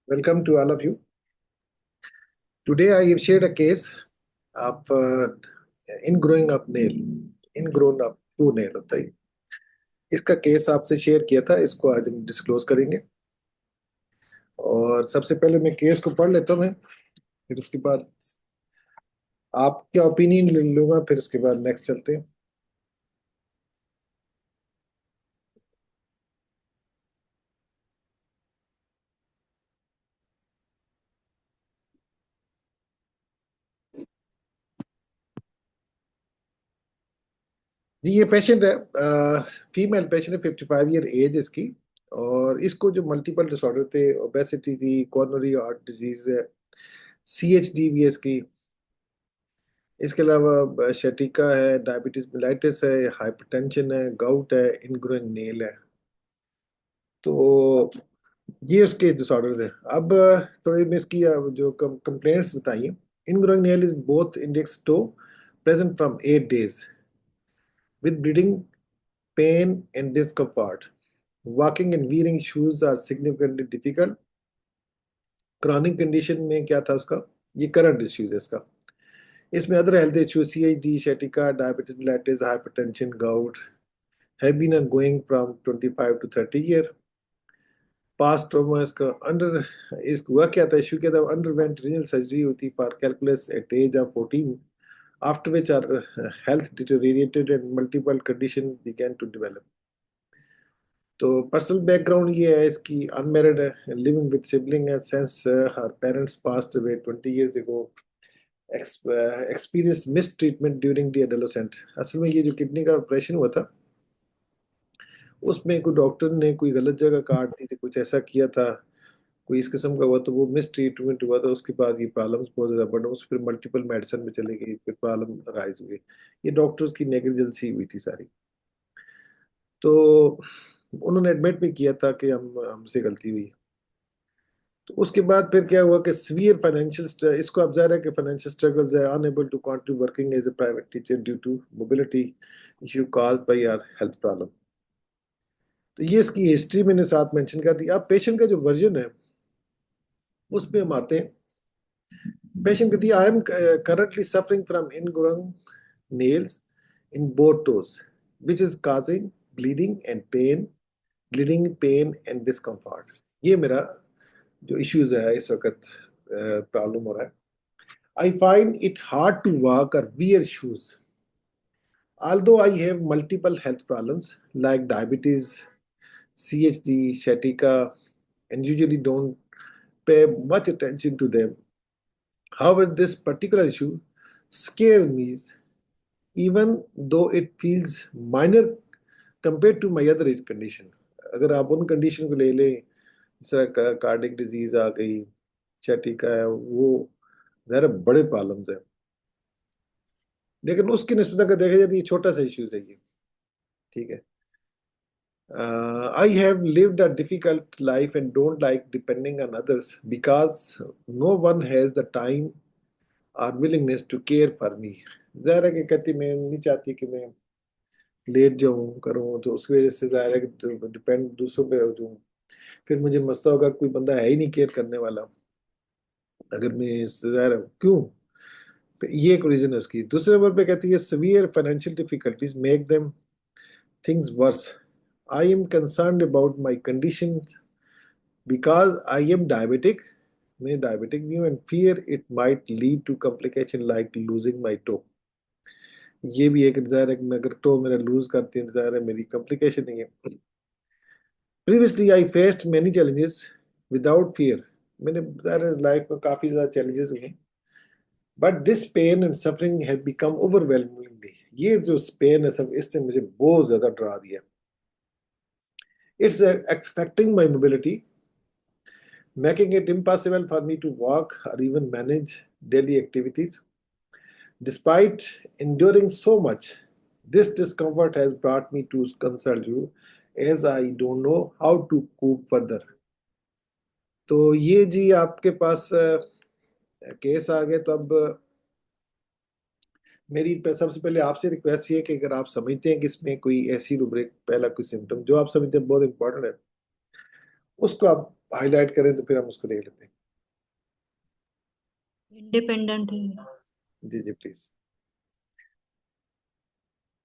Welcome to all of you. Today I have shared a case of ingrowing up nail, ingrown up toe nail होता है। इसका case आपसे share किया था, इसको आज हम डिस्क्लोज करेंगे। और सबसे पहले मैं केस को पढ़ लेता हूँ मैं, फिर उसके बाद आपका ओपिनियन ले लूंगा, फिर उसके बाद नेक्स्ट चलते हैं। जी, ये पेशेंट है, फीमेल पेशेंट है, 55 ईयर एज इसकी। और इसको जो मल्टीपल डिसऑर्डर थे, ओबेसिटी थी, कॉर्नरी हार्ट डिजीज है, CHD भी है इसकी। इसके अलावा शटिका है, डायबिटीज मिलाइटिस है, हाइपरटेंशन है, गाउट है, इनग्रोइंग नेल है। तो ये उसके डिसऑर्डर है। अब थोड़ी मैं इसकी जो कंप्लेंट्स बताइए। Ingrowing nail is both index toe present from 8 days with bleeding, pain and discomfort. Walking and wearing shoes are significantly difficult. Chronic condition में क्या था उसका, ये करंट इश्यूज है इसका। इसमें other health issues CHD, sciatica, diabetes mellitus, hypertension, gout have been ongoing from 25 to 30 year. Past trauma इसका under, इसको हुआ क्या था, इश्यू क्या था, underwent renal surgery हुई थी for calculus at age of 14, after which our health deteriorated and multiple condition began to develop. तो पर्सनल बैकग्राउंड ये है इसकी, अनमेरिड है, लिविंग विद सिबलिंग है since her parents passed away 20 years ago. Experience mistreatment during the adolescent. असल में ये जो किडनी का ऑपरेशन हुआ था, उसमें कोई डॉक्टर ने कोई गलत जगह काट दी थी, कुछ ऐसा किया था, कोई इस किस्म का हुआ, तो वो मिस ट्रीटमेंट हुआ था। उसके बाद ये प्रॉब्लम्स बहुत ज़्यादा बढ़, उस फिर मल्टीपल मेडिसिन में चले गई, फिर प्रॉब्लम राइज हुई। ये डॉक्टर्स की नेग्लिजेंसी हुई थी सारी। तो उन्होंने एडमिट भी किया था कि हम हमसे गलती हुई। तो उसके बाद फिर क्या हुआ कि सीवियर फाइनेंशियल, इसको अब जाहिर है कि फाइनेंशियल स्ट्रगल्स है, unable to continue working as a private teacher due to mobility issue caused by our health problem. तो ये इसकी हिस्ट्री मैंने साथ मेंशन कर दी। अब पेशेंट का जो वर्जन है उसमें हम आते हैं। पेशेंट कहती है, I am currently suffering from ingrowing nails in both toes, which is causing bleeding and pain, bleeding, pain and discomfort. ये मेरा जो इश्यूज है इस वक्त प्रॉब्लम हो रहा है। I find it hard to walk or wear shoes. Although I have multiple health problems like diabetes, CHD, sciatica, and usually don't pay much attention to them. However, this particular issue scares me, even though it feels minor compared to my other condition. अगर आप उन condition को ले लें, जिस तरह cardiac disease आ गई, sciatica है, वो ज़रा बड़े प्रॉब्लम्स हैं। लेकिन उसकी निस्बत अगर देखा जाए तो ये छोटा सा इश्यूज है ये। ठीक है। I have lived a difficult life and don't like depending on others because no one has the time or willingness to care for me. ज़ाहिर है कि कहती मैं नहीं चाहती कि मैं लेट जाऊं करूं, तो उसकी वजह से ज़ाहिर है कि डिपेंड दूसरों पे हो जाऊं। फिर मुझे मसला होगा, कोई बंदा है ही नहीं केयर करने वाला। अगर मैं ज़ाहिर है क्यों, तो ये एक रीज़न है उसकी। दूसरे नंबर पे कहती है, severe financial difficulties make them things worse. I am concerned about my condition because I am diabetic, मैं डायबिटिक भी हूँ, and fear it might lead to complication like losing my toe. ये भी एक ज़ाहिर है कि मैं अगर टो मेरा लूज करती है तो ज़ाहिर है मेरी कॉम्प्लिकेशन नहीं है। Previously I faced many challenges without fear. मैंने ज़ाहिर है लाइफ में काफ़ी ज़्यादा चैलेंजेस हुए, but this pain and suffering have become overwhelmingly. ये जो पेन है सब, इससे मुझे बहुत ज़्यादा डरा दिया। It's affecting my mobility, making it impossible for me to walk or even manage daily activities. Despite enduring so much, this discomfort has brought me to consult you as I don't know how to cope further. तो ये जी आपके पास case आ गए। तो अब मेरी सबसे पहले आपसे रिक्वेस्ट ये है कि अगर आप समझते हैं कि इसमें कोई ऐसी रूब्रिक, पहला कोई सिम्टम जो आप समझते हैं बहुत इंपॉर्टेंट है, उसको आप हाईलाइट करें तो फिर हम उसको देख लेते हैं। इंडिपेंडेंट है। जी जी प्लीज।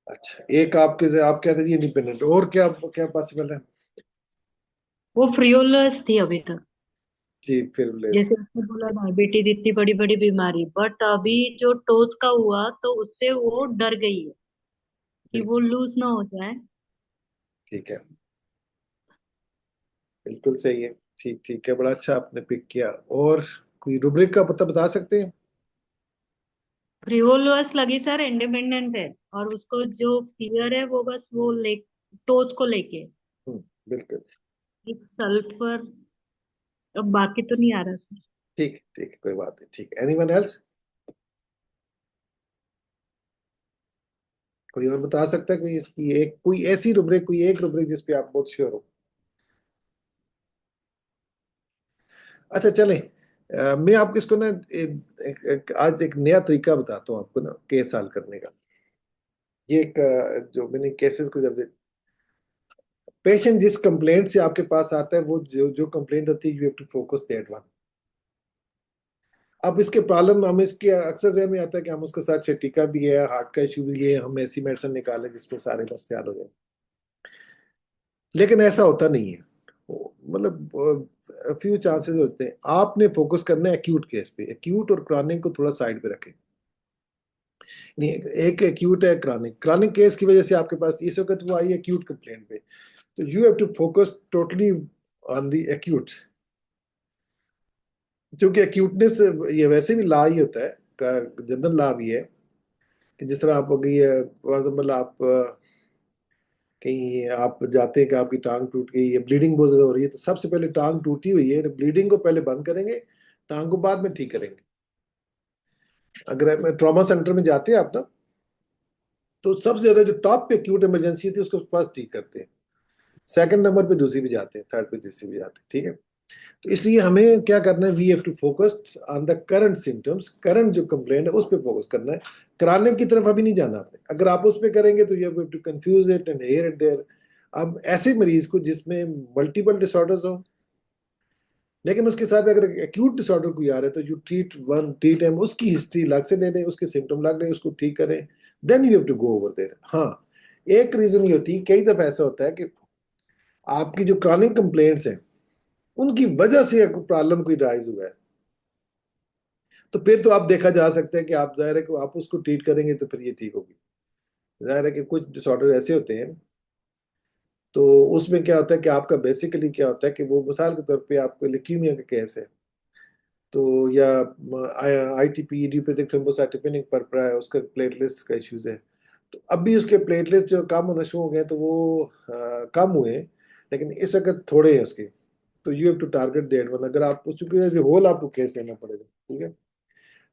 अच्छा, एक आपके से आप कहते जी इंडिपेंडेंट, और क्या क्या पॉसिबल है? वो फ्रियोलस थी अभी तक। जी फिर लेस। जैसे उसने बोला डायबिटीज इतनी बड़ी बड़ी बीमारी, बट अभी जो टोच का हुआ तो उससे वो डर गई है कि वो बिल्कुल लूज ना हो जाए। ठीक है, बिल्कुल सही है। ठीक ठीक है, बड़ा अच्छा आपने पिक किया। और कोई रुब्रिक का पता बता सकते हैं? फ्रिवोलस लगी सर, इंडिपेंडेंट है। और उसको जो फियर है वो बस वो ले टोच को लेके बिल्कुल। एक सल्फर। अब बाकी तो नहीं आ रहा सर। ठीक ठीक, कोई बात नहीं, ठीक। Anyone else? कोई और बता सकता है कोई इसकी एक कोई ऐसी रुब्रिक, कोई एक रुब्रिक जिस पे आप बहुत श्योर हो? अच्छा चलें, मैं आपको इसको ना आज एक नया तरीका बताता हूँ आपको ना केस हल करने का। ये एक जो मैंने केसेस को जब पेशेंट जिस कंप्लेंट से आपके पास आता है, वो जो जो कंप्लेंट होती है, you have to focus that one. अब इसके प्रॉब्लम हमें इसके अक्सर जहन में आता है कि हम उसके साथ छठिका भी है, हार्ट का इशू भी है, हम ऐसी मेडिसिन निकालें जिसमें सारे मसले हल हो जाए। लेकिन ऐसा होता नहीं है। मतलब फ्यू चांसेस होते हैं। आपने फोकस करना है एक्यूट केस पे। एक्यूट और क्रॉनिक को थोड़ा साइड पे रखें। नहीं, एक एक्यूट है, क्रॉनिक। क्रॉनिक केस की वजह से आपके पास इस वक्त वो आई एक्यूट कंप्लेंट पे, तो you have to focus totally on the acute. क्योंकि एक्यूटनेस ये वैसे भी ला ही होता है, जनरल ला भी है कि जिस तरह आप हो गई है फॉर एग्जाम्पल, आप कहीं आप जाते हैं कि आपकी टांग टूट गई है, ब्लीडिंग बहुत ज्यादा हो रही है, तो सबसे पहले टांग टूटी हुई है तो ब्लीडिंग को पहले बंद करेंगे, टांग को बाद में ठीक करेंगे। अगर ट्रॉमा सेंटर में जाते हैं आप ना, तो सबसे ज्यादा जो टॉप पे एक्यूट इमरजेंसी होती है उसको फर्स्ट ठीक करते हैं, सेकंड नंबर पे दूसरी भी जाते हैं, थर्ड पे तीसरी भी जाते हैं, ठीक है। तो इसलिए हमें क्या करना है, we have to focus on the current symptoms, current जो कंप्लेंट है उस पर फोकस करना है। कराने की तरफ अभी नहीं जाना आपने। अगर आप उस पर करेंगे तो you have to confuse it and here and there. अब ऐसे मरीज को जिसमें मल्टीपल डिसऑर्डर्स हो, लेकिन उसके साथ अगर एक्यूट डिसऑर्डर कोई आ रहा है, तो you treat one, treat M, उसकी हिस्ट्री अलग से ले लें, उसके सिम्टम अलग लें, उसको ठीक करें, then you have to go over there. हाँ, एक रीजन ये होती है, कई दफा ऐसा होता है कि आपकी जो क्रॉनिक कंप्लेंट्स हैं उनकी वजह से प्रॉब्लम कोई राइज हुआ है, तो फिर तो आप देखा जा सकता है कि आप, जाहिर है कि आप उसको ट्रीट करेंगे तो फिर ये ठीक होगी। जाहिर है कि कुछ डिसऑर्डर ऐसे होते हैं, तो उसमें क्या होता है कि आपका बेसिकली क्या होता है कि वो मिसाल के तौर पे आपको लिक्यूमिया का केस है, तो या आईटीपी इडियोपैथिक थ्रोम्बोसाइटोपेनिक पर्परा है, उसका प्लेटलेट्स का इश्यूज है। तो अब भी उसके प्लेटलेट्स जो कम होना शुरू हो गए, तो वो कम हुए हैं, लेकिन इस वक्त थोड़े हैं उसके। तो you have to target that one. अगर आप चूंकि एज ए होल आपको केस लेना पड़ेगा, ठीक है।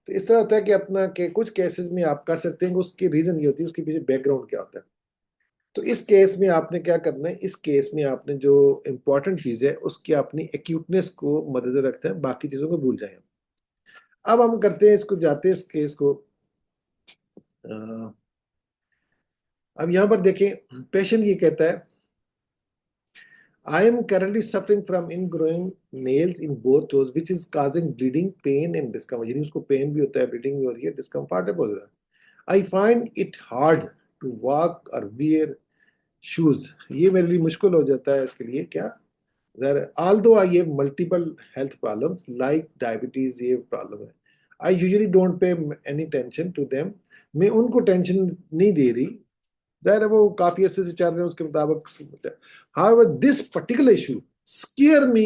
तो इस तरह होता है कि अपना के कुछ केसेस में आप कर सकते हैं, उसकी रीजन ये होती है, उसके पीछे बैकग्राउंड क्या होता है। तो इस केस में आपने क्या करना है, इस केस में आपने जो इंपॉर्टेंट चीज है उसकी अपनी एक्यूटनेस को मद्देनजर रखते हैं, बाकी चीजों को भूल जाए। अब हम करते हैं इसको, जाते हैं इस केस को। अ, अब यहां पर देखें, पेशेंट ये कहता है, I am currently suffering from ingrowing nails in both toes which is causing bleeding, pain and discomfort। यानी उसको पेन भी होता है, ब्लीडिंग भी हो रही है, डिस्कम्फर्ट है बहुत ज्यादा। I find it hard to walk और वियर शूज। ये मेरे लिए मुश्किल हो जाता है इसके लिए क्या, although I have multiple health problems like diabetes, ये प्रॉब्लम है, I usually don't pay any attention to them। मैं उनको टेंशन नहीं दे रही, जाहिर है वो काफी अरसे से चल रहे हैं उसके मुताबिक। However this particular issue scare me.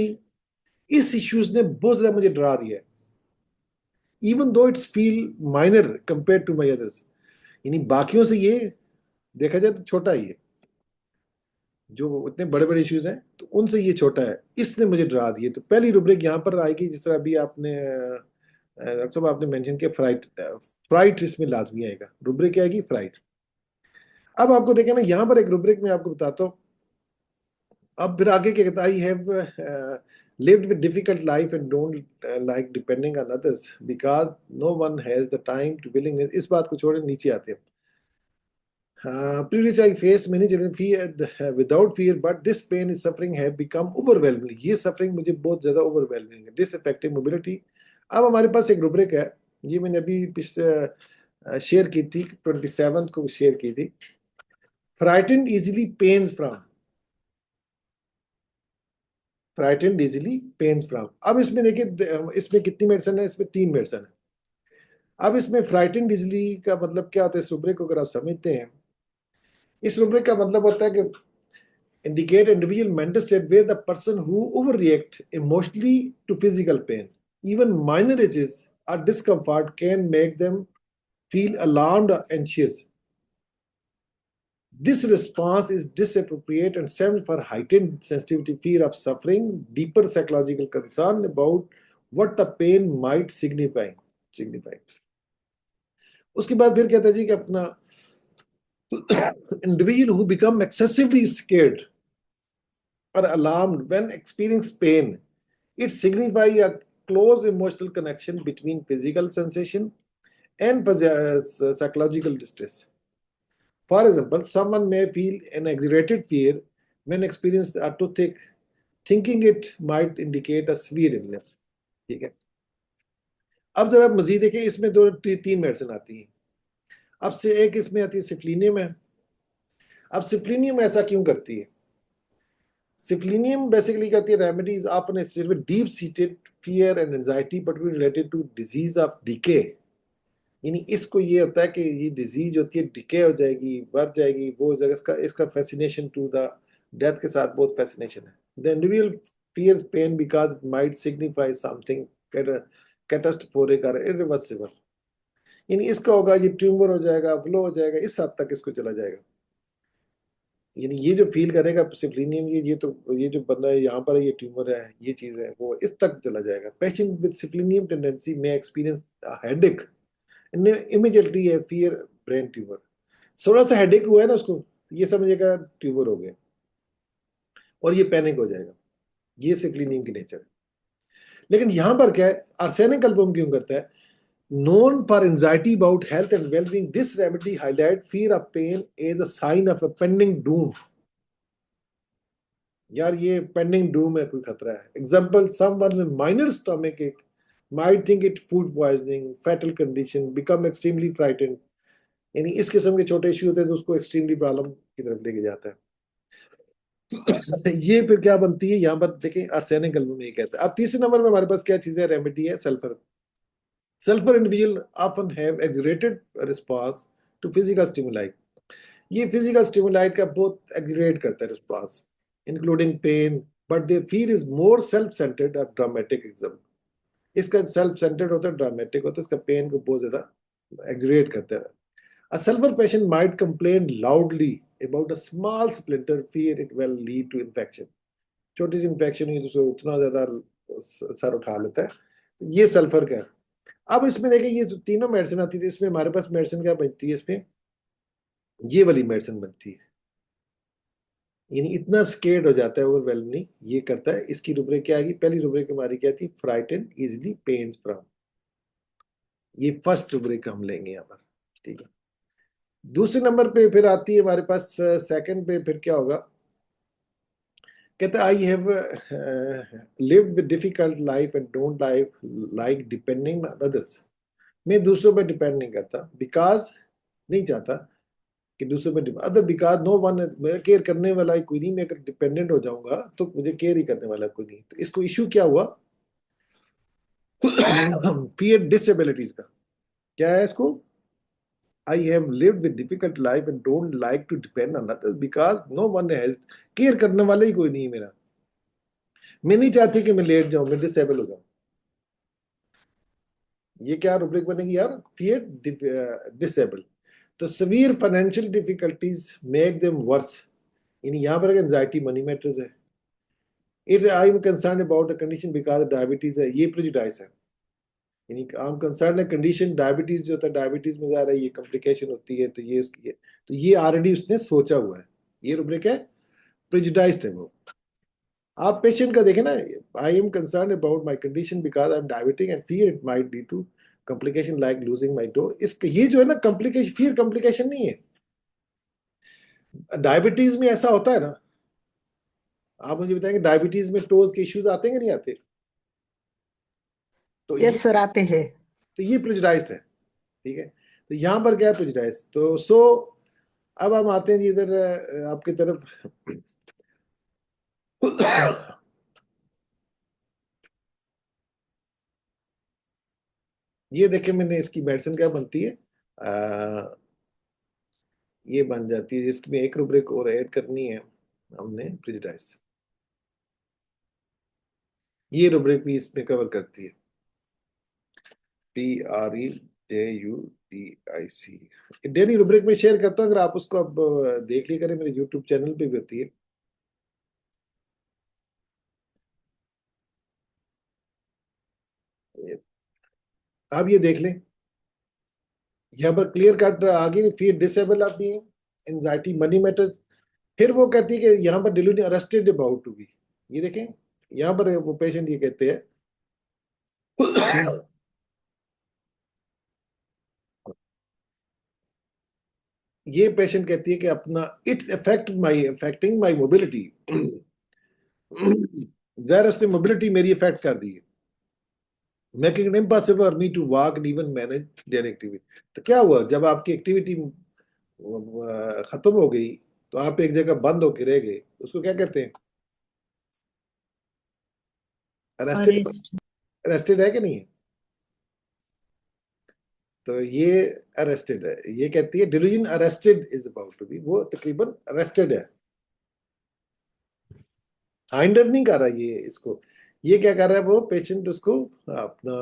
इस इश्यूज ने बहुत ज्यादा मुझे डरा दिया है, even though it's feel minor compare to my others. यानी बाकियों से ये देखा जाए तो छोटा ही है, जो इतने बड़े बड़े इश्यूज हैं तो उनसे ये छोटा है, इसने मुझे डरा दिए। तो पहली रुब्रिक यहाँ पर आएगी, जिस तरह अभी आपने डॉक्टर साहब आपने मेंशन किया, फ्राइट। फ्राइट इसमें लाजमी आएगा, रुब्रिक आएगी फ्राइट। अब आपको देखें ना, यहाँ पर एक रुब्रिक में आपको बताता हूँ। अब फिर आगे क्या कहता है, I have lived with difficult life and don't like depending on others because no one has the time to willingness। इस बात को छोड़े नीचे आते हैं। Previously, I faced many children fear without fear, but this pain is suffering have become overwhelming. ये suffering मुझे बहुत ज़्यादा overwhelming है. Disaffecting mobility. अब हमारे पास एक रुब्रिक है, ये मैंने अभी पिछले शेयर की थी, 27 को शेयर की थी. Frightened easily, pains from. Frightened easily, pains from. अब इसमें देखिए, इसमें कितनी मेडिसिन है? इसमें 3 मेडिसिन है. अब इसमें फ्राइटेंड इजली का मतलब क्या होता है? इस रुब्रिक को अगर आप समझते हैं, इस रुब्रिक का मतलब होता है कि indicate individual mental state where the person who overreact emotionally to physical pain, even minor itches or discomfort, can make them feel alarmed or anxious. This response is disappropriate and stems for heightened sensitivity, fear of suffering, deeper psychological concern about what the pain might signify. उसके बाद फिर कहता है जी कि अपना individual who become excessively scared or alarmed when experiencing pain, it signifies a close emotional connection between physical sensation and psychological distress. For example, someone may feel an exaggerated fear when experiencing a toothache, thinking it might indicate a severe illness. ठीक है. अब जरा मजीद देखिए, इसमें दो तीन medicine आती हैं. अब से एक इसमें आती है सिफ्लिनियम है. अब सिफ्लिनियम ऐसा क्यों करती है? सिफ्लिनियम बेसिकली कहती है remedies often associated with deep seated fear and anxiety particularly related to disease of decay. यानी इसको ये होता है कि ये डिजीज होती है, डिके हो जाएगी, बढ़ जाएगी, वो हो जाएगा. इसका फैसिनेशन टू द डेथ के साथ बहुत फैसिनेशन है. The individual fears pain because it might signify something catastrophic or irreversible. यानी इसका होगा ये ट्यूमर हो जाएगा, फ्लो हो जाएगा, इस हद तक इसको चला जाएगा. यानी ये जो फील करेगा सिफ्लिनियम, ये जो बंदा है यहाँ पर, ये ट्यूमर है, ये चीज है, वो इस तक चला जाएगा. पेशेंट विद सिफ्लिनियम टेंडेंसी में एक्सपीरियंस हेडेक इमीडिएटली है फियर ब्रेन ट्यूमर. थोड़ा सा हेडेक हुआ है ना उसको, ये समझेगा ट्यूमर हो गया और ये पैनिक हो जाएगा. ये सिफ्लिनियम की नेचर है. लेकिन यहां पर क्या है, आर्सेनिक अल्बम क्यों करता है? known for anxiety about health and well-being, this remedy highlight fear of pain as a sign of a pending doom. यार ये पेंडिंग डूम है, कोई खतरा है. Example, someone with minor stomach ache might think it food poisoning, fatal condition, become extremely frightened. यानी इस किस्म के छोटे इश्यू होते हैं तो उसको एक्सट्रीमली प्रॉब्लम की तरफ लेके जाता है. ये फिर क्या बनती है? यहाँ पर देखें, आर्सेनिक अल्बम में ये कहता है. अब तीसरे नंबर में हमारे पास क्या चीज है? रेमेडी है sulphur. Sulfur individuals often have exaggerated response to physical stimuli. ये physical stimuli का बहुत exaggerate करता है response, including pain, but their fear is more self-centered or dramatic. Example, इसका self-centered होता है, dramatic होता है, इसका pain को बहुत ज़्यादा exaggerate करता है. A sulfur patient might complain loudly about a small splinter, fear it will lead to infection. छोटी सी infection हुई तो उसको उतना ज़्यादा सर उठा लेता है. तो ये सल्फर का है. अब इसमें देखिए, ये जो तीनों मेडिसिन आती थी, इसमें हमारे पास मेडिसिन क्या बनती है? इसमें ये वाली मेडिसिन बनती है. यानी इतना स्केर्ड हो जाता है, ओवरवेलमिंग ये करता है. इसकी रुब्रिक क्या आएगी? पहली रुब्रिक हमारी क्या थी? Frightened easily, pains from. ये फर्स्ट रुब्रिक हम लेंगे यहाँ पर. ठीक है. दूसरे नंबर पे फिर आती है हमारे पास, सेकंड पे फिर क्या होगा? कहता है आई have lived with difficult life and don't like depending on others. मैं दूसरों पर डिपेंड नहीं करता, बिकॉज नहीं चाहता कि दूसरों पर अदर, बिकॉज नो वन, मेरा केयर करने वाला ही कोई नहीं. मैं अगर डिपेंडेंट हो जाऊंगा तो मुझे केयर ही करने वाला कोई नहीं. तो इसको इशू क्या हुआ? फियर डिसेबिलिटीज का. क्या है इसको? I have lived with difficult life and don't like to depend on others because no one has, care करने वाला ही कोई नहीं है मेरा. मैं नहीं चाहती कि मैं लेट जाऊं, मैं डिसेबल हो जाऊं. ये क्या रुब्रिक बनेगी यार? Fear disable. तो severe financial difficulties make them worse. यानी यहाँ पर एंजाइटी मनी मैटर्स है. It I am concern about the condition because diabetes है, ये प्रेजुडाइस है. यानी आई एम कंसर्न है कंडीशन डायबिटीज जो होता है, डायबिटीज में ज़्यादा ये कॉम्प्लिकेशन होती है, तो ये उसकी है. तो ये ऑलरेडी उसने सोचा हुआ है. ये रुब्रिक है, प्रेजुडाइस्ड है वो. आप पेशेंट का देखें ना, I am concern about my condition because I am diabetic and fear it might lead to complication like losing my toe. इसका ये जो है ना कॉम्प्लिकेशन, फियर कॉम्प्लिकेशन नहीं है. डायबिटीज में ऐसा होता है ना, आप मुझे बताएंगे डायबिटीज में टोज के इश्यूज आते हैं कि नहीं आते? तो ये यस सर, आते हैं। तो ये प्रेजुडाइज्ड है, ठीक है। तो यहाँ पर क्या है, प्रेजुडाइज। तो अब हम आते हैं जी इधर आपकी तरफ। ये देखिए मैंने इसकी मेडिसिन क्या बनती है, ये बन जाती है, इसमें एक रुब्रिक और ऐड करनी है हमने, प्रेजुडाइज। ये रुब्रिक भी इसमें कवर करती है, PREJUDIC। डेली रुब्रिक में शेयर करता हूँ, अगर आप उसको अब देख लिया करें, मेरे यूट्यूब चैनल पे भी होती है। आप ये देख लें, यहाँ पर क्लियर कट आगे, फिर डिसेबल आप भी एंजाइटी मनी मैटर। फिर वो कहती है कि यहाँ पर delivery arrested about to be. ये देखें, यहाँ पर वो पेशेंट ये कहते हैं, ये पेशेंट कहती है कि अपना इट्स अफेक्टिंग माई मोबिलिटी। जहर उसने मोबिलिटी मेरी इफेक्ट कर दी है, making it impossible for me to walk and even manage daily activity. तो क्या हुआ, जब आपकी एक्टिविटी खत्म हो गई, तो आप एक जगह बंद होके रह गए, तो उसको क्या कहते हैं, अरेस्टेड। अरेस्ट। अरेस्टेड है कि नहीं है? तो ये अरेस्टेड है। ये कहती है delusion arrested is about to be, वो तकरीबन अरेस्टेड है। हाइंडर नहीं कर रहा ये इसको, ये क्या कर रहा है वो पेशेंट उसको अपना,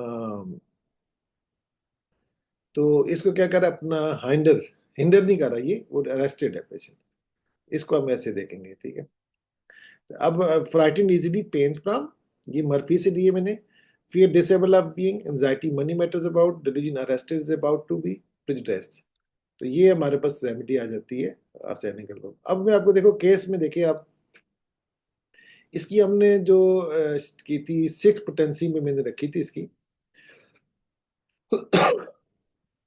तो इसको क्या कर रहा है अपना, हाइंडर, हिंडर नहीं कर रहा ये, वो अरेस्टेड है पेशेंट। इसको हम ऐसे देखेंगे, ठीक है। अब फ्राइटेंड इजीली पेन्स फ्रॉम, ये मर्फी से लिए मैंने। Fear disable of being, anxiety money matters about, delusion arrested is about to be prejudiced. तो ये हमारे पास रेमेडी आ जाती है आर्सेनिकल को। अब मैं आपको देखो केस में देखिए आप, इसकी हमने जो की थी, सिक्स पोटेंसी में मैंने रखी थी इसकी।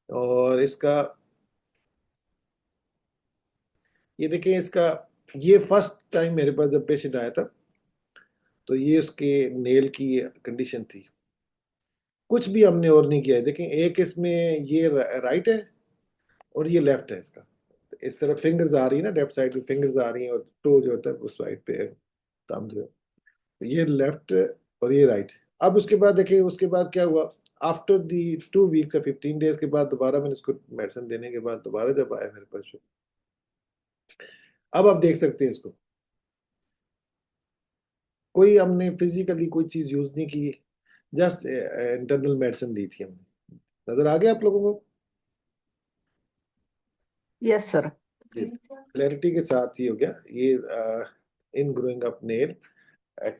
और इसका ये देखिए, इसका ये फर्स्ट टाइम मेरे पास जब पेशेंट आया था, तो ये उसके नेल की कंडीशन थी। कुछ भी हमने और नहीं किया है। देखें, एक इसमें ये राइट है और ये लेफ्ट है इसका। इस तरह फिंगर्स आ रही है ना, लेफ्ट साइड में फिंगर्स आ रही हैं, और टो जो होता है उस साइड पे है, थंब जो है। तो ये लेफ्ट और ये राइट। अब उसके बाद देखिए, उसके बाद क्या हुआ, आफ्टर दी 2 वीक्स या 15 डेज के बाद दोबारा मैंने इसको मेडिसिन देने के बाद दोबारा जब आया मेरे पास, अब आप देख सकते हैं इसको, कोई हमने फिजिकली कोई चीज यूज नहीं की, जस्ट इंटरनल मेडिसिन दी थी हमने। नजर आ गया आप लोगों को? Yes sir. जी, क्लैरिटी के साथ ही हो गया ये। इन growing up nail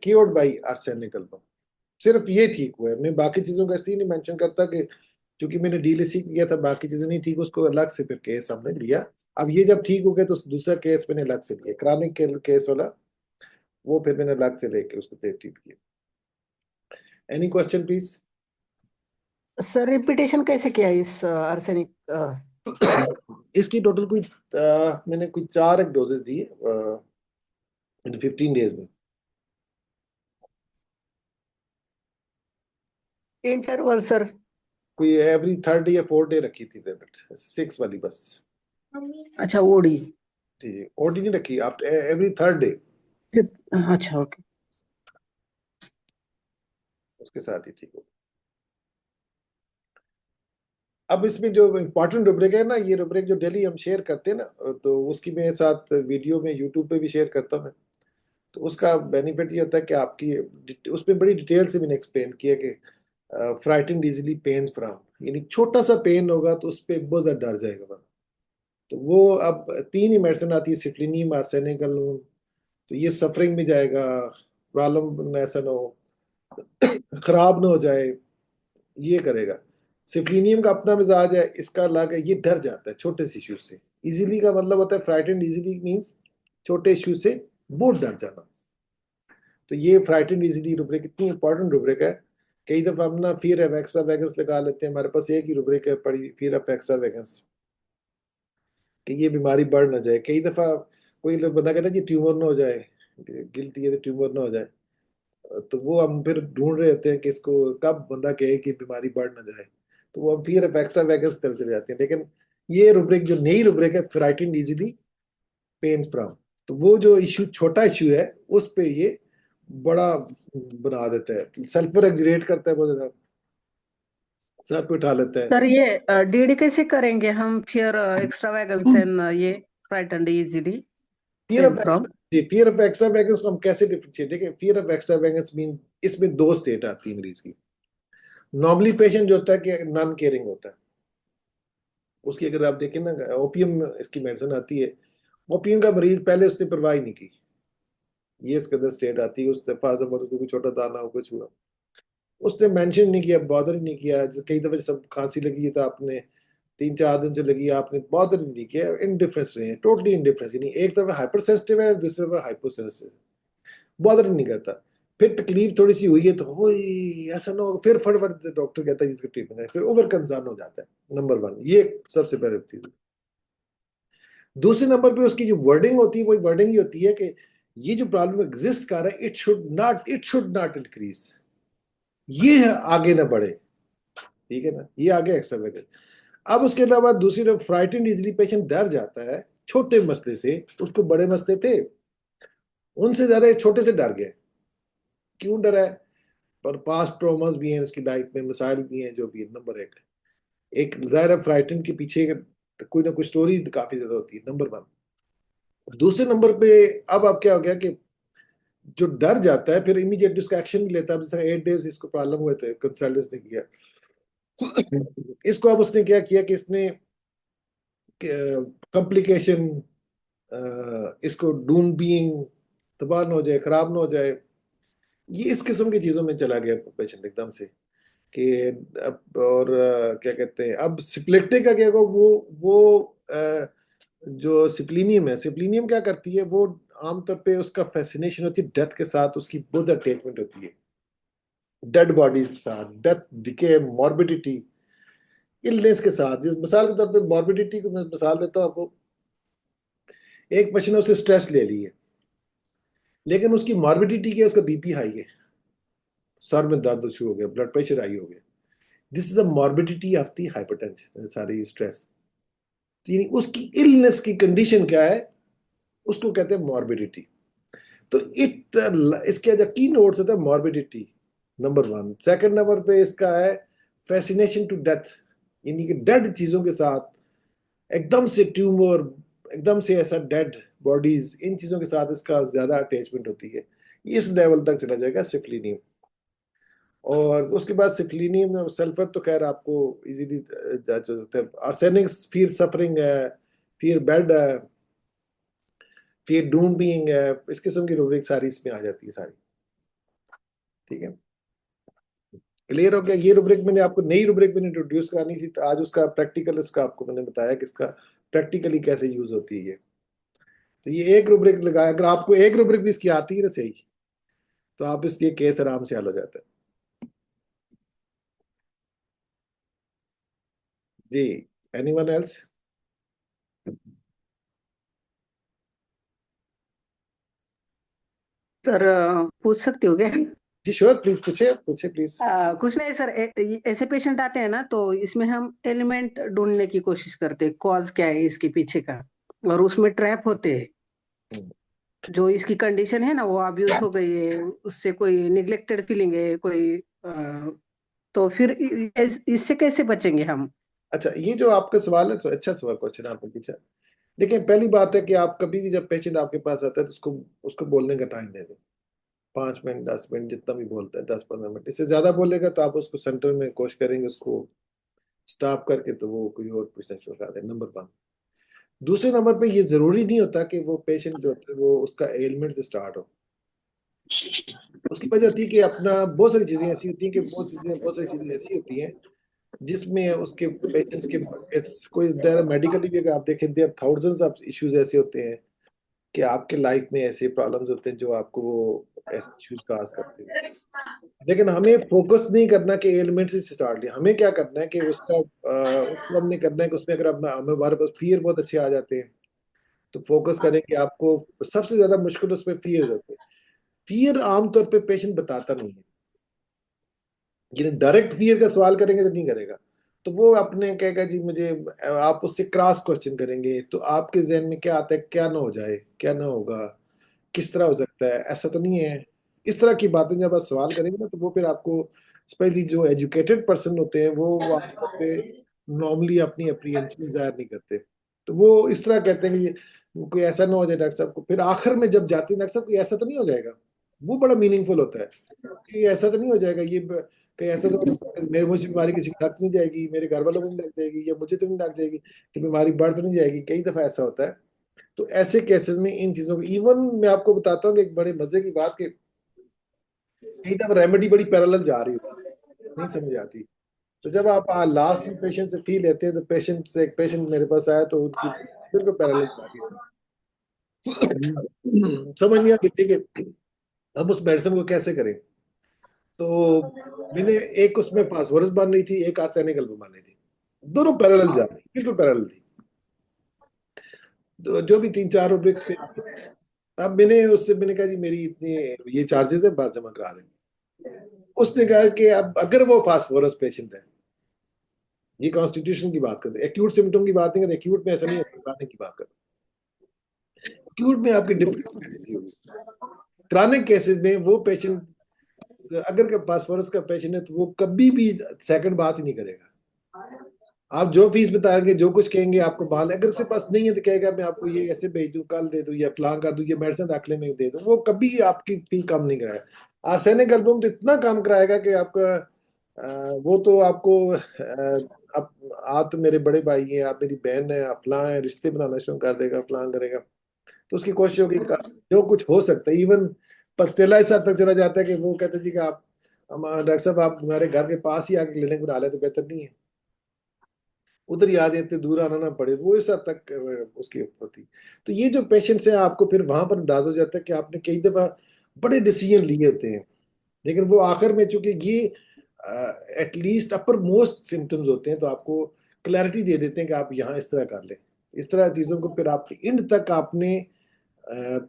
cured by arsenical. सिर्फ ये ठीक हुआ है, मैं बाकी चीजों का इसलिए नहीं मेंशन करता कि क्योंकि मैंने डीएलसी किया था, बाकी चीजें नहीं ठीक, उसको अलग से फिर केस हमने लिया। अब ये जब ठीक हो गया, तो दूसरा केस मैंने अलग से लिया, क्रॉनिक केस वाला, वो फिर मैंने अलग से लेके उसको ट्रीट किया। Any question please? Sir repetition कैसे किया इस आर्सेनिक? इसकी टोटल कोई मैंने कोई 4 एक डोजेस दिए इन 15 डेज में। Interval sir? कोई एवरी थर्ड डे या फोर्थ डे रखी थी टेबलेट, 6 वाली बस। अच्छा, ओडी। जी, ओडी नहीं रखी, आफ्टर एवरी थर्ड डे, अच्छा, ओके। उसके साथ ही ठीक हो। अब इसमें जो इम्पोर्टेंट रुब्रिक है ना, ये रुब्रिक जो डेली हम शेयर करते हैं ना, तो उसकी मेरे साथ वीडियो में यूट्यूब पे भी शेयर करता हूँ मैं। तो उसका बेनिफिट ये होता है कि आपकी उसमें बड़ी डिटेल से मैंने एक्सप्लेन किया कि फ्राइटेंड इजीली पेन फ्रॉम, यानी छोटा सा पेन होगा तो उस पर बहुत ज्यादा डर जाएगा बंदा। तो वो अब 3 ही मेडिसिन आती है, सिट्रीनियम, आर्सेनिकल। तो ये सफरिंग में जाएगा, प्रॉब्लम ऐसा ना हो, खराब ना हो जाए, ये करेगा। सिप्लिनियम का अपना मिजाज है, इसका अलग है, ये डर जाता है छोटे से इश्यूज से। इजीली का मतलब होता है, फ्राइटेंड इजीली मींस छोटे इश्यू से बहुत डर जाना। तो ये फ्राइटेंड इजीली रुब्रिक इतनी इंपॉर्टेंट रुब्रिक है। कई दफा हम ना फियर ऑफ एक्स्ट्रा वैगन्स लगा लेते हैं, हमारे पास एक ही रुब्रिक है पड़ी, फियर ऑफ एक्स्ट्रा वैगन्स। कि ये बीमारी बढ़ ना जाए। कई दफा कोई लोग बंदा कहता है कि ट्यूमर ना हो जाए, गिल्टी है तो ट्यूमर ना हो जाए, तो वो हम फिर ढूंढ रहे होते हैं कि इसको कब बंदा कहे कि बीमारी बढ़ ना जाए, तो वो हम फिर एक्स्ट्रा वैगस तरफ चले जाते हैं। लेकिन ये रुब्रिक जो नई रुब्रिक है, फ्राइटेंड इजीली, पेन फ्रॉम, तो वो जो इशू छोटा इशू है उस पे ये बड़ा बना देता है, सल्फर एक्सुरेट करता है बहुत ज्यादा, सर पे उठा लेता है। सर ये डीडी कैसे करेंगे हम फिर एक्स्ट्रा वैगन्स एंड ये frightened easily fear pain of from? Fear of extra wagons को हम कैसे डिफरेंशिएट, देखिए fear of extra wagons mean इसमें दो स्टेट आती है मरीज की। नॉर्मली पेशेंट जो होता है कि नॉन केयरिंग होता है, उसकी अगर आप देखें ना, ओपियम इसकी मेडिसिन आती है, ओपियम का मरीज पहले उसने परवाह ही नहीं की, ये उसके अंदर स्टेट आती है। उसने फादर मदर को भी छोटा दाना हो कुछ हुआ, उसने मेंशन नहीं किया, बॉदर ही नहीं किया। कई दफे सब खांसी लगी है तो आपने 3-4 दिन से लगी, आपने बॉदर नहीं किया, इनडिफरेंस रहे हैं, टोटली इनडिफरेंस, यानी एक तरफ हाइपर सेंसिटिव है, दूसरी तरफ हाइपर सेंसिटिव, बॉदर नहीं करता। फिर तकलीफ थोड़ी सी हुई है तो हो, ऐसा ना हो, फिर फटाफट डॉक्टर कहता है इसका ट्रीटमेंट है, फिर ओवर कंसर्न हो जाता है। नंबर वन, ये सबसे पहले चीज। दूसरे नंबर पे उसकी जो वर्डिंग होती है, वही वर्डिंग ही होती है कि ये जो प्रॉब्लम एग्जिस्ट कर रहा है, इट शुड नॉट इंक्रीज, ये आगे ना बढ़े, ठीक है ना, ये आगे एक्स्ट्रा वेगल। अब उसके अलावा दूसरी तरफ फ्राइटेंड इजीली पेशेंट डर जाता है छोटे मसले से, उसको बड़े मसले थे उनसे ज्यादा इस छोटे से डर गया। क्यों डरा है? पर पास्ट ट्रॉमास भी हैं उसकी लाइफ में, मिसाइल भी हैं, जो भी है। नंबर एक, एक जाहिर फ्राइटन के पीछे कोई ना कोई स्टोरी काफी ज्यादा होती है, नंबर वन। दूसरे नंबर पे अब क्या हो गया कि जो डर जाता है फिर इमीडिएट उसका एक्शन भी लेता है। जैसे 8 डेज इसको प्रॉब्लम हुए थे, कंसल्टेंस ने किया इसको। अब उसने क्या किया कि इसने कॉम्प्लिकेशन, इसको डूम बीइंग, तबाह ना हो जाए, खराब ना हो जाए, ये इस किस्म की चीजों में चला गया पेशेंट एकदम से। कि और क्या कहते हैं, अब सिप्लेक्टिक का क्या होगा, वो जो सिप्लीनियम है, सिप्लीनियम क्या करती है, वो आमतौर पे उसका फैसिनेशन होती है डेथ के साथ, उसकी बहुत अटैचमेंट होती है डेड बॉडी के साथ, डेथ, डिके, मॉर्बिडिटी, इलनेस के साथ। जिस मिसाल के तौर पे मॉर्बिडिटी को मैं मिसाल देता हूँ आपको, एक पेशेंट ने उससे स्ट्रेस ले ली है, लेकिन उसकी मॉर्बिडिटी क्या है, उसका बीपी हाई है, सर में दर्द शुरू हो गया, ब्लड प्रेशर हाई हो गया। This is a morbidity of the hypertension, सारी स्ट्रेस। यानी उसकी इलनेस की कंडीशन क्या है, उसको कहते हैं मॉर्बिडिटी। तो इसके जो की नोट्स होता है, morbidity number one. Second number पे इसका है फैसिनेशन टू डेथ, यानी कि डेड चीजों के साथ, एकदम से ट्यूमर, एकदम से ऐसा डेड बॉडीज, इन चीजों के साथ इसका ज्यादा अटैचमेंट होती है। इस लेवल तक चला जाएगा सिफलिनियम। और उसके बाद सिफलिनियम, सल्फर तो खैर आपको इजीली जांच हो सकता है। आर्सेनिक फिर सफरिंग है, फिर बेड है, फिर डूम बीइंग है, इस किस्म की रूब्रिक सारी इसमें आ जाती है सारी, ठीक है। क्लियर हो गया? ये रूब्रिक मैंने आपको, नई रूब्रिक मैंने इंट्रोड्यूस करानी थी, तो आज उसका प्रैक्टिकल, इसका आपको मैंने बताया कि इसका प्रैक्टिकली कैसे यूज होती है ये। तो ये एक रूब्रिक लगाया, अगर आपको एक रूब्रिक भी इसकी आती है ना सही, तो आप इसके केस आराम से हल हो जाता है। जी, एनीवन एल्स? सर पूछ सकती हो क्या? जी श्योर, प्लीज पूछे पूछे प्लीज। कुछ नहीं सर, ऐसे पेशेंट आते हैं ना, तो इसमें हम एलिमेंट ढूंढने की कोशिश करते हैं, कॉज क्या है इसके पीछे का, और उसमें ट्रैप होते हैं। जो इसकी कंडीशन है ना, वो अब्यूज हो गई है, उससे कोई निग्लेक्टेड फीलिंग है कोई, तो फिर इससे कैसे बचेंगे हम? अच्छा, ये जो आपका सवाल है तो अच्छा सवाल, क्वेश्चन आपने पूछा। देखिए, पहली बात है कि आप कभी भी जब पेशेंट आपके पास आता है तो उसको उसको बोलने का टाइम दे दें। 5 मिनट, 10 मिनट, जितना भी बोलता है, 10-15 मिनट। इससे ज्यादा बोलेगा तो आप उसको सेंटर में कोशिश करेंगे उसको स्टॉप करके, तो वो कोई और पूछना शुरू कर दे, नंबर वन। दूसरे नंबर पे ये जरूरी नहीं होता कि वो पेशेंट जो होता है वो उसका एलिमेंट से स्टार्ट हो। उसकी वजह होती है कि अपना बहुत सारी चीजें ऐसी होती हैं कि बहुत सारी चीजें ऐसी होती हैं जिसमें उसके पेशेंट्स के कोई मेडिकली भी अगर आप देखें, देयर थाउजेंड्स ऑफ इश्यूज ऐसे होते हैं कि आपके लाइफ में ऐसे प्रॉब्लम्स होते हैं जो आपको वो ऐसे इश्यूज काज करते हैं। लेकिन हमें फोकस नहीं करना कि एलिमेंट से स्टार्ट लिया, हमें क्या करना है कि उसको हमने करना है कि उसमें अगर हमें हमारे पास फियर बहुत अच्छे आ जाते हैं तो फोकस करें कि आपको सबसे ज्यादा मुश्किल उसमें फियर होते हैं। फियर आमतौर पे पेशेंट बताता नहीं है, जिन्हें डायरेक्ट फियर का सवाल करेंगे तो नहीं करेगा, तो वो अपने कहेगा जी मुझे, आप उससे क्रॉस क्वेश्चन करेंगे तो आपके जहन में क्या आता है, क्या ना हो जाए, क्या ना होगा, किस तरह हो सकता है, ऐसा तो नहीं है। इस तरह की बातें जब आप सवाल करेंगे ना तो वो फिर आपको, स्पेशली जो एजुकेटेड पर्सन होते हैं वो आमतौर पे नॉर्मली अपनी अप्रीहेंशन जाहिर नहीं करते, तो वो इस तरह कहते हैं कि कोई ऐसा ना हो जाए डॉक्टर साहब को, फिर आखिर में जब जाते हैं डॉक्टर साहब कोई ऐसा तो नहीं हो जाएगा, वो बड़ा मीनिंगफुल होता है कि ऐसा तो नहीं हो जाएगा, ये कहीं ऐसा तो मेरे मुझे बीमारी किसी के लग तो नहीं जाएगी, मेरे घर वालों को नहीं लग जाएगी, या मुझे तो नहीं लग जाएगी, कि बीमारी बढ़ तो नहीं जाएगी, कई दफा ऐसा होता है। तो ऐसे केसेस में इन चीजों को, इवन मैं आपको बताता हूँ कि एक बड़े मजे की बात, कि कई दफा रेमेडी बड़ी पैरेलल जा रही होती है, नहीं समझ आती, तो जब आप लास्ट में पेशेंट से फी लेते हैं, तो एक पेशेंट मेरे पास आया तो उनकी बिल्कुल पैरेलल जा रही थी। समझ नहीं आ रही थी कि हम उस मेडिसिन को कैसे करें, तो मैंने एक उसमें फास्फोरस बन रही थी, एक आर्सेनिक एल्बम बन रही थी, दोनों पैरेलल जा रही, बिल्कुल पैरेलल थी, तो जो भी 3-4 रुब्रिक्स पे। अब मैंने कहा जी मेरी इतनी ये चार्जेस है, बात जमा करा दें। उसने कहा कि अब अगर वो फास्फोरस पेशेंट है, ये कॉन्स्टिट्यूशन की बात करते हैं, एक्यूट सिम्टम की बात नहीं करते, एक्यूट में ऐसा नहीं होता, क्रानिक की बात करते हैं, एक्यूट में आपकी डिफरेंस होगी। क्रानिक केसेस में वो पेशेंट अगर फास्फोरस का पेशेंट है तो वो कभी भी सेकंड बात ही नहीं करेगा, आप जो फीस बताएंगे, जो कुछ कहेंगे आपको माल, अगर उसके पास नहीं है तो कहेगा मैं आपको ये ऐसे भेज दूं, कल दे दूं, या प्लान कर दूं, ये मेडिसिन दाखिले में दे दूं, वो कभी आपकी फी कम नहीं कराएगा। आर्सेनिक एल्बम तो इतना काम कराएगा कि आपका वो तो आपको आप तो मेरे बड़े भाई हैं, आप मेरी बहन है, आप फलां है, रिश्ते बनाना शुरू कर देगा, प्लान करेगा, तो उसकी कोशिश होगी जो कुछ हो सकता है। इवन पस्टेला इस हद तक चला जाता है कि वो कहते हैं जी कि आप डॉक्टर साहब आप हमारे घर के पास ही आके क्लिनिक बना ले तो बेहतर नहीं है, उधर ही आ जाए, इतने दूर आना ना पड़े, वो इस हद तक उसकी होती। तो ये जो पेशेंट्स हैं, आपको फिर वहां पर अंदाज हो जाता है कि आपने कई दफा बड़े डिसीजन लिए होते हैं, लेकिन वो आखिर में चूंकि ये एटलीस्ट अपर मोस्ट सिम्टम्स होते हैं, तो आपको क्लैरिटी दे देते हैं कि आप यहाँ इस तरह कर लें, इस तरह चीजों को फिर आप इंड तक आपने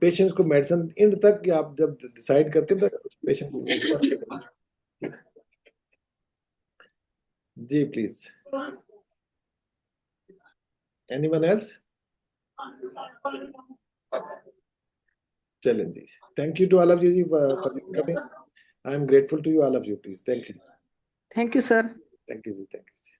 पेशेंट्स को मेडिसिन इंड तक, कि आप जब डिसाइड करते हैं तो पेशेंट को। जी प्लीज, एनीवन एल्स? चलें जी, thank you to all of you जी for coming, I am grateful to you all of you, please, thank you. Thank you sir. Thank you जी, थैंक यू।